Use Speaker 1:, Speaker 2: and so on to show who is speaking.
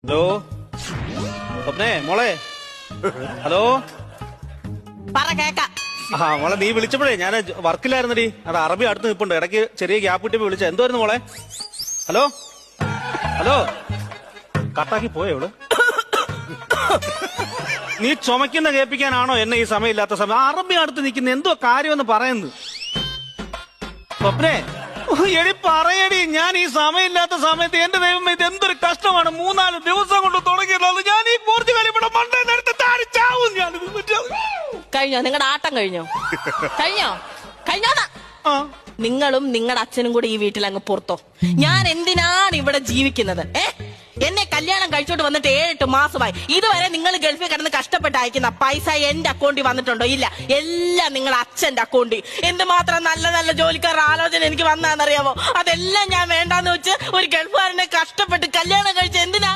Speaker 1: Hello സ്വപ്നേ മോളെ hello
Speaker 2: പറ കേക്ക.
Speaker 1: ആ മോളെ നീ വിളിച്ചപ്പോഴേ ഞാൻ വർക്കിലായിരുന്നടി. അത് അറബി അടുത്ത് നിൽപ്പുണ്ട്. ഇടയ്ക്ക് ചെറിയ ഗ്യാപ്പ് കിട്ടിയപ്പോ വിളിച്ച എന്തുവായിരുന്നു മോളെ? ഹലോ ഹലോ കട്ടാക്കി പോയോ ഇവള്? നീ ചുമക്കുന്ന കേൾപ്പിക്കാനാണോ എന്നെ ഈ സമയമില്ലാത്ത സമയം? അറബി അടുത്ത് നിൽക്കുന്ന എന്തോ കാര്യമെന്ന് പറയുന്നു. സ്വപ്നേ എടി പറയടി, ഞാൻ ഈ സമയമില്ലാത്ത സമയത്ത് എന്റെ ദൈവം ഇത് എന്തൊരു കഷ്ടമാണ്. 3-4 ദിവസം കൊണ്ട് തുടങ്ങിയിട്ടുള്ളത്. ഞാൻ ഈ പോർച്ചുഗൽ ഇവിടെ മണ്ടേന്നെടുത്ത് താടിച്ചാവും. ഞാൻ
Speaker 2: കഴിഞ്ഞോ നിങ്ങളുടെ ആട്ടം? കഴിഞ്ഞോ കഴിഞ്ഞോന്നാ?
Speaker 1: ആ
Speaker 2: നിങ്ങളും നിങ്ങളുടെ അച്ഛനും കൂടി ഈ വീട്ടിൽ അങ്ങ് പുറത്തോ. ഞാൻ എന്തിനാണ് ഇവിടെ ജീവിക്കുന്നത്? എന്നെ കല്യാണം കഴിച്ചോട്ട് വന്നിട്ട് 7-8 മാസമായി. ഇതുവരെ നിങ്ങൾ ഗൾഫിൽ കിടന്ന് കഷ്ടപ്പെട്ട് അയക്കുന്ന പൈസ എന്റെ അക്കൗണ്ടിൽ വന്നിട്ടുണ്ടോ? ഇല്ല, എല്ലാം നിങ്ങളുടെ അച്ഛന്റെ അക്കൗണ്ടിൽ. എന്തുമാത്രം നല്ല നല്ല ജോലിക്കാരുടെ ആലോചന എനിക്ക് വന്നാന്നറിയാമോ? അതെല്ലാം ഞാൻ വേണ്ടാന്ന് വെച്ച് ഒരു ഗൾഫുകാരനെ കഷ്ടപ്പെട്ട് കല്യാണം കഴിച്ച എന്തിനാ?